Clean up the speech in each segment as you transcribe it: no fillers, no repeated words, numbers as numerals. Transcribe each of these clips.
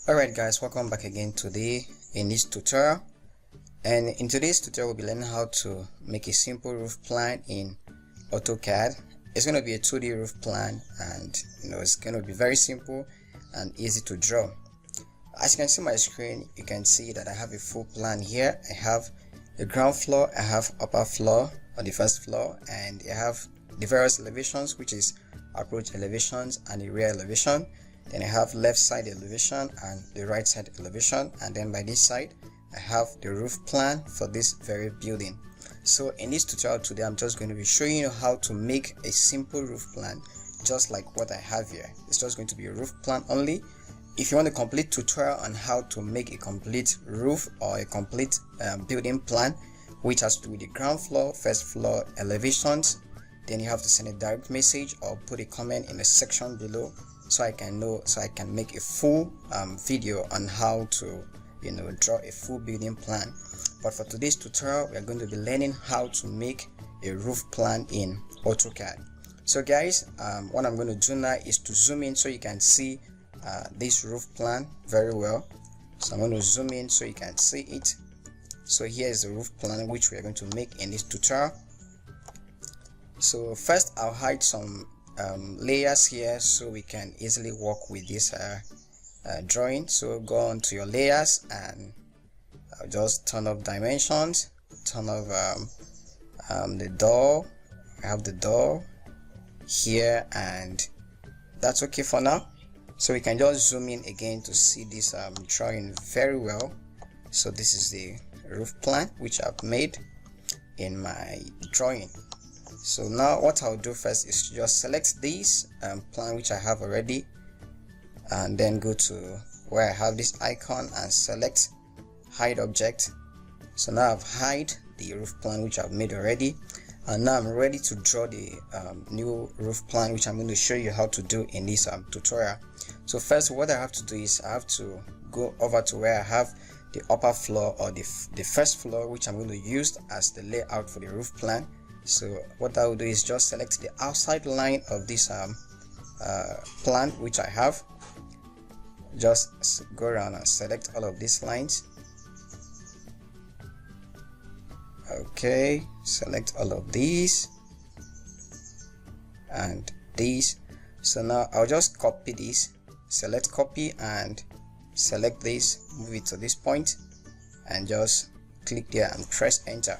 Alright guys, welcome back again today in this tutorial. And in today's tutorial we'll be learning how to make a simple roof plan in AutoCAD. It's going to be a 2D roof plan, and it's going to be very simple and easy to draw. As you can see on my screen, you can see that I have a full plan here. I have the ground floor, I have upper floor or the first floor, and I have the various elevations, which is approach elevations and the rear elevation. Then I have left side elevation and the right side elevation, and then by this side I have the roof plan for this very building. So in this tutorial today, I'm just going to be showing you how to make a simple roof plan just like what I have here. It's just going to be a roof plan only. If you want a complete tutorial on how to make a complete roof or a complete building plan, which has to do with the ground floor, first floor, elevations, then you have to send a direct message or put a comment in the section below so I can make a full video on how to draw a full building plan. But for today's tutorial, we are going to be learning how to make a roof plan in AutoCAD. So guys, what I'm going to do now is to zoom in so you can see this roof plan very well. So I'm going to zoom in so you can see it. So here is the roof plan which we are going to make in this tutorial. So first I'll hide some layers here so we can easily work with this drawing. So go on to your layers and I'll just turn off dimensions, turn off the door. I have the door here, and that's okay for now. So we can just zoom in again to see this drawing very well. So this is the roof plan which I've made in my drawing. So now what I'll do first is to just select this plan which I have already, and then go to where I have this icon and select hide object. So now I've hide the roof plan which I've made already, and now I'm ready to draw the new roof plan which I'm going to show you how to do in this tutorial. So first what I have to do is I have to go over to where I have the upper floor or the first floor, which I'm going to use as the layout for the roof plan. So what I will do is just select the outside line of this plan which I have. Just go around and select all of these lines. Okay, select all of these and these. So now I'll just copy this, select copy and select this, move it to this point and just click there and press enter.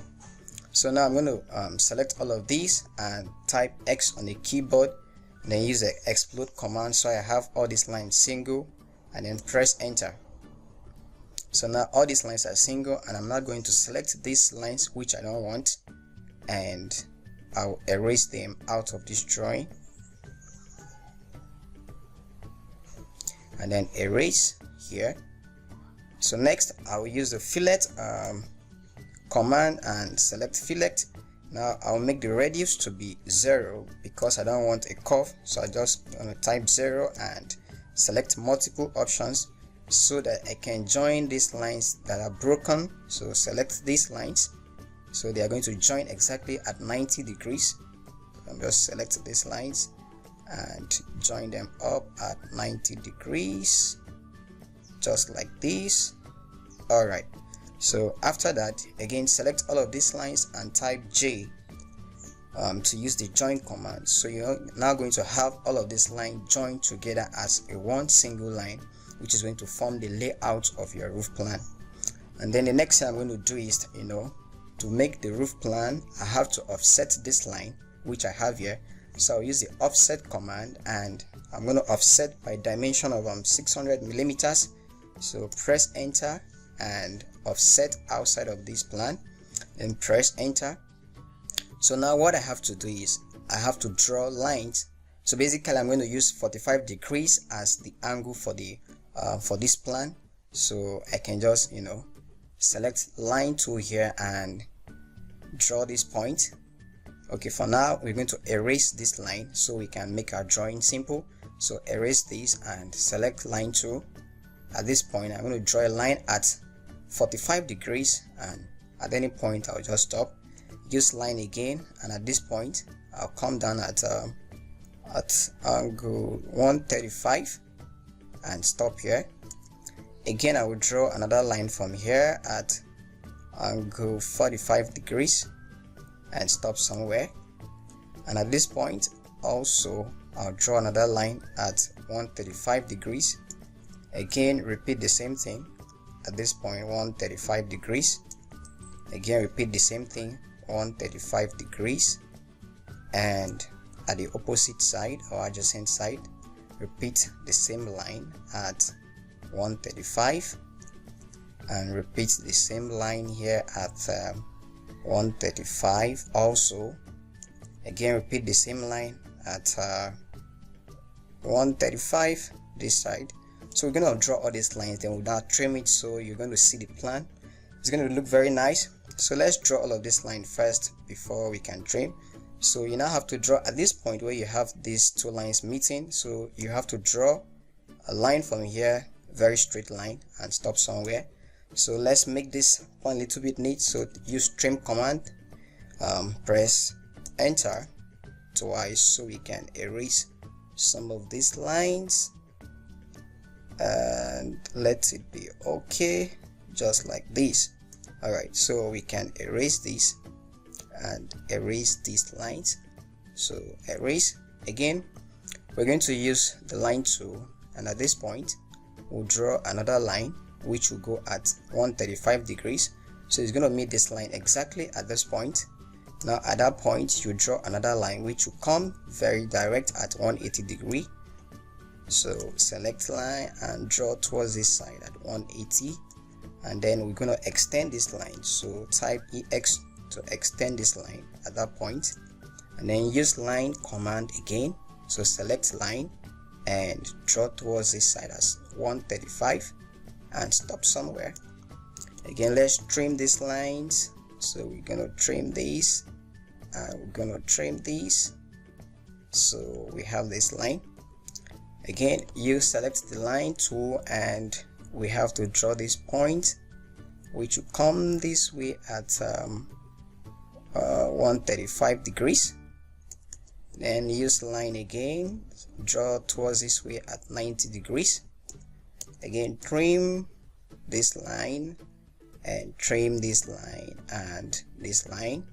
So now I'm going to select all of these and type X on the keyboard, and then use the explode command so I have all these lines single, and then press enter. So now all these lines are single, and I'm not going to select these lines which I don't want, and I'll erase them out of this drawing, and then erase here. So next I will use the fillet command and select fillet. Now I'll make the radius to be 0 because I don't want a curve, so I just want to type 0 and select multiple options so that I can join these lines that are broken. So select these lines so they are going to join exactly at 90 degrees. I'm just select these lines and join them up at 90 degrees just like this. Alright, so after that, again select all of these lines and type J to use the join command. So you're now going to have all of these lines joined together as a one single line, which is going to form the layout of your roof plan. And then the next thing I'm going to do is, to make the roof plan, I have to offset this line which I have here. So I'll use the offset command, and I'm going to offset by dimension of 600 millimeters. So press enter and offset outside of this plan, then press enter. So now what I have to do is I have to draw lines. So basically I'm going to use 45 degrees as the angle for the for this plan. So I can just select line tool here and draw this point. Okay, for now we're going to erase this line so we can make our drawing simple. So erase this and select line tool. At this point I'm going to draw a line at 45 degrees, and at any point I'll just stop, use line again, and at this point I'll come down at angle 135 and stop here. Again, I will draw another line from here at angle 45 degrees and stop somewhere. And at this point also I'll draw another line at 135 degrees. Again, repeat the same thing at this point, 135 degrees. Again, repeat the same thing, 135 degrees. And at the opposite side or adjacent side, repeat the same line at 135, and repeat the same line here at 135 also. Again, repeat the same line at 135 this side. So we're going to draw all these lines, then we'll now trim it, so you're going to see the plan. It's going to look very nice. So let's draw all of this line first before we can trim. So you now have to draw at this point where you have these two lines meeting, so you have to draw a line from here, very straight line, and stop somewhere. So let's make this one a little bit neat. So use trim command, press enter twice so we can erase some of these lines, and let it be okay, just like this. Alright, so we can erase this and erase these lines. So erase. Again, we're going to use the line tool, and at this point we'll draw another line which will go at 135 degrees. So it's going to meet this line exactly at this point. Now at that point you draw another line which will come very direct at 180 degree. So select line and draw towards this side at 180, and then we're going to extend this line. So type EX to extend this line at that point, and then use line command again. So select line and draw towards this side as 135 and stop somewhere. Again, let's trim these lines. So we're gonna trim these and we're gonna trim these, so we have this line. Again, you select the line tool and we have to draw this point which will come this way at 135 degrees. Then use line again, draw towards this way at 90 degrees. Again, trim this line and trim this line and this line.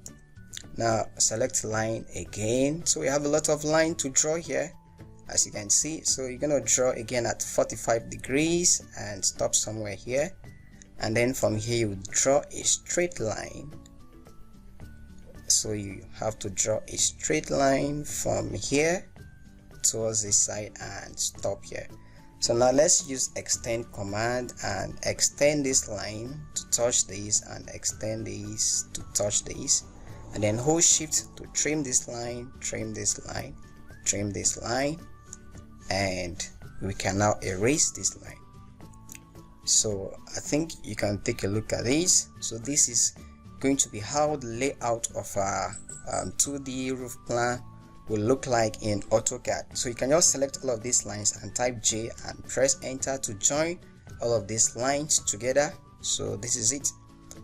Now select line again. So we have a lot of line to draw here, as you can see. So you're going to draw again at 45 degrees and stop somewhere here, and then from here you draw a straight line. So you have to draw a straight line from here towards this side and stop here. So now let's use extend command and extend this line to touch this and extend this to touch this, and then hold shift to trim this line, trim this line, trim this line, and we can now erase this line. So I think you can take a look at this. So this is going to be how the layout of our 2D roof plan will look like in AutoCAD. So you can just select all of these lines and type J and press enter to join all of these lines together. So this is it.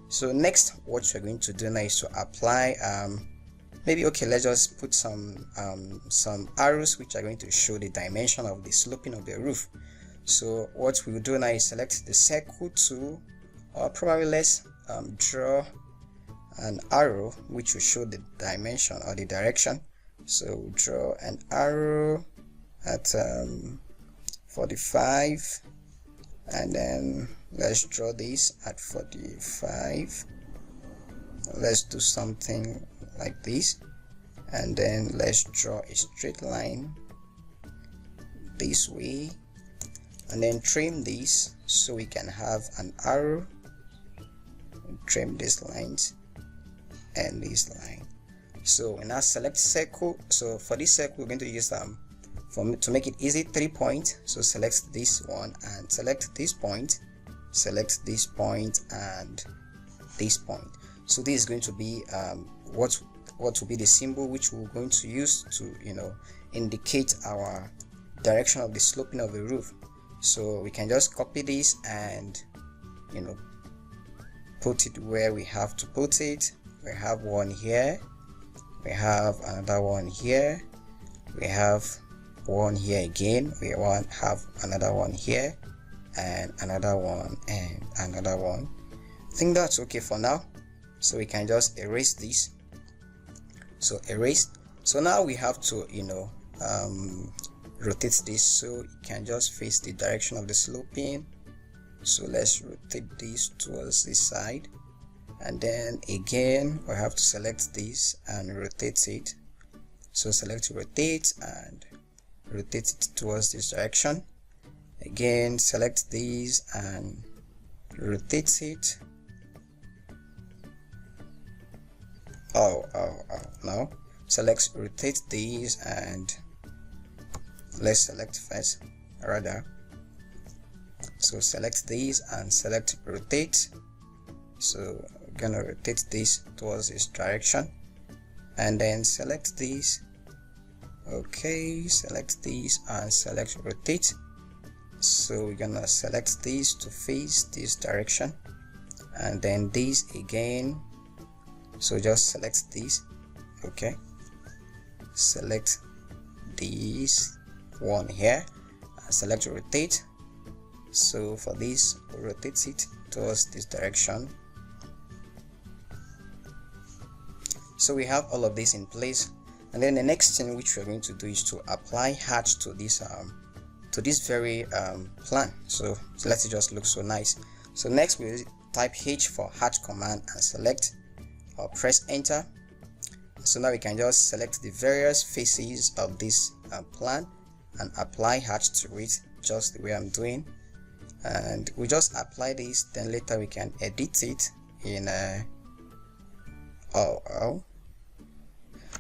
So next, what we're going to do now is to apply let's just put some arrows which are going to show the dimension of the sloping of the roof. So what we'll do now is select the circle tool, or probably let's draw an arrow which will show the dimension or the direction. So we'll draw an arrow at 45, and then let's draw this at 45. Let's do something like this, and then let's draw a straight line this way, and then trim this so we can have an arrow. Trim these lines and this line. So we now select circle. So for this circle we're going to use to make it easy, 3 points. So select this one and select this point, select this point and this point. So this is going to be what will be the symbol which we're going to use to indicate our direction of the sloping of the roof. So we can just copy this and put it where we have to put it. We have one here, we have another one here, we have one here again, we have another one here, and another one and another one. I think that's okay for now, so we can just erase this. So erase. So now we have to rotate this so it can just face the direction of the sloping. So let's rotate this towards this side, and then again we have to select this and rotate it. So select rotate and rotate it towards this direction. Again, select these and rotate it. No, select rotate these, and let's select first rather. So select these and select rotate. So we're gonna rotate this towards this direction, and then select these. Okay, select these and select rotate. So we're gonna select these to face this direction, and then these again. So just select these. Okay, select this one here and select rotate. So for this, rotate it towards this direction. So we have all of this in place, and then the next thing which we're going to do is to apply hatch to this very plan. So let it just look so nice. So next we'll type H for hatch command and select or press enter. So now we can just select the various faces of this plan and apply hatch to it, just the way I'm doing. And we just apply this, then later we can edit it in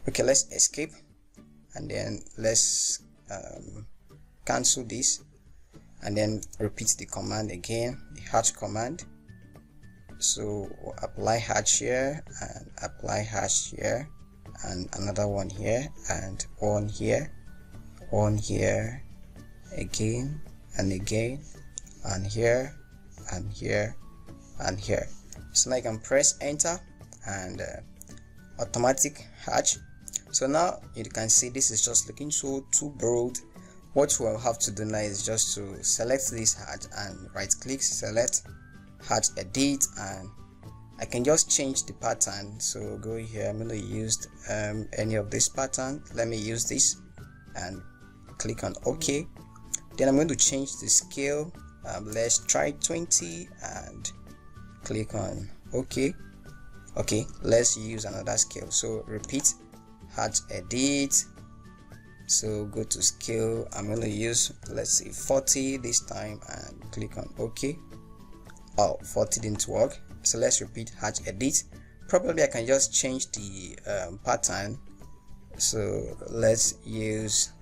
okay, let's escape, and then let's cancel this, and then repeat the command again, the hatch command. So we'll apply hatch here and apply hatch here, and another one here, and one here, one here, again and again, and here and here and here. So now I can press enter and automatic hatch. So now you can see this is just looking so too bold. What we'll have to do now is just to select this hatch and right click, select hatch, edit, and I can just change the pattern. So go here, I'm going to use any of this pattern. Let me use this and click on OK. Then I'm going to change the scale. Let's try 20 and click on OK. Okay, let's use another scale. So repeat, hatch, edit. So go to scale. I'm going to use, let's say 40 this time and click on OK. 40 didn't work. So let's repeat, hatch, edit. Probably I can just change the pattern. So let's use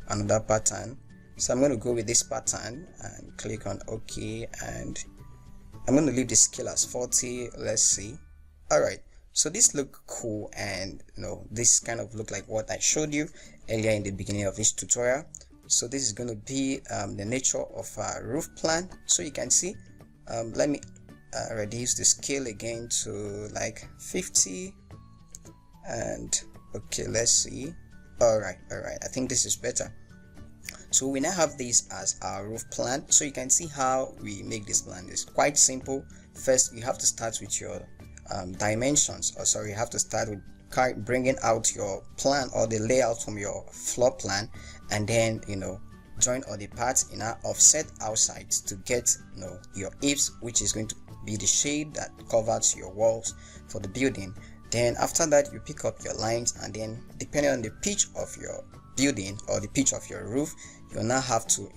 another pattern. So I'm going to go with this pattern and click on OK, and I'm going to leave the scale as 40. Let's see. Alright, so this look cool, and this kind of look like what I showed you earlier in the beginning of this tutorial. So this is going to be the nature of a roof plan. So you can see, let me reduce the scale again to like 50, and okay, let's see. Alright, I think this is better. So we now have this as our roof plan. So you can see how we make this plan. It's quite simple. First, you have to start with your dimensions, or sorry, you have to start with bringing out your plan or the layout from your floor plan, and then join all the parts in our offset outside to get your eaves, which is going to be the shade that covers your walls for the building. Then after that, you pick up your lines, and then depending on the pitch of your building or the pitch of your roof, you'll now have to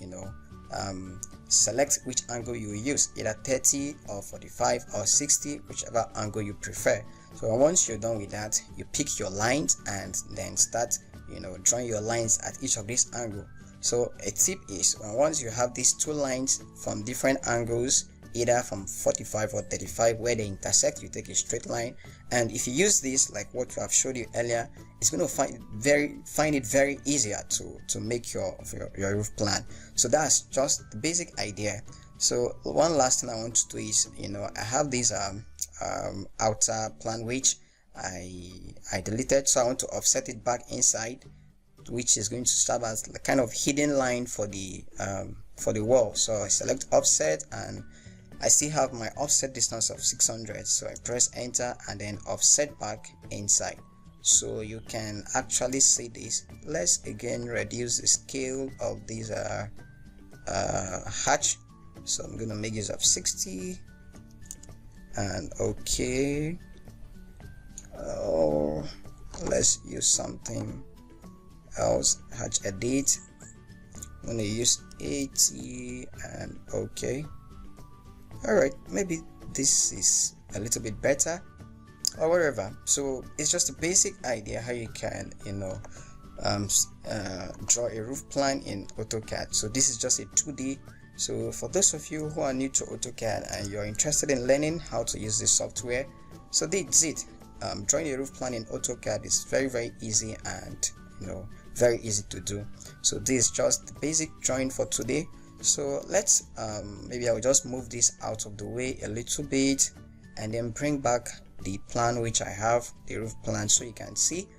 select which angle you use, either 30 or 45 or 60, whichever angle you prefer. So once you're done with that, you pick your lines and then start drawing your lines at each of these angles. So a tip is, once you have these two lines from different angles, either from 45 or 35 where they intersect, you take a straight line, and if you use this like what I've showed you earlier, it's going to find it very easier to make your roof plan. So that's just the basic idea. So one last thing I want to do is, I have this outer plan which I deleted, so I want to offset it back inside, which is going to serve as the kind of hidden line for the for the wall. So I select offset, and I still have my offset distance of 600, so I press enter and then offset back inside. So you can actually see this. Let's again reduce the scale of this hatch. So I'm gonna make use of 60 and okay. Oh, let's use something else. Hatch edit. I'm gonna use 80 and okay. Alright, maybe this is a little bit better or whatever. So it's just a basic idea how you can draw a roof plan in AutoCAD. So this is just a 2D. So for those of you who are new to AutoCAD and you're interested in learning how to use this software, so that's it. Drawing a roof plan in AutoCAD is very easy and very easy to do. So this is just the basic drawing for today. So let's maybe I'll just move this out of the way a little bit and then bring back the plan which I have, the roof plan, so you can see.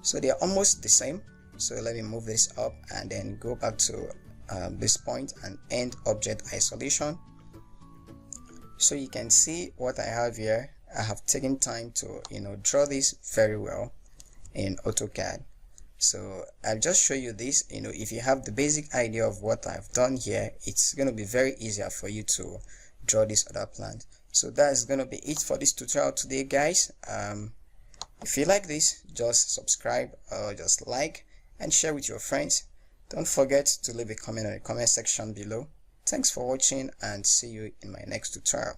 So they're almost the same. So let me move this up and then go back to this point and end object isolation. So you can see what I have here. I have taken time to draw this very well in AutoCAD. So I'll just show you this. If you have the basic idea of what I've done here, it's going to be very easier for you to draw this other plant. So that's going to be it for this tutorial today, guys. If you like this, just subscribe or just like and share with your friends. Don't forget to leave a comment in the comment section below. Thanks for watching and see you in my next tutorial.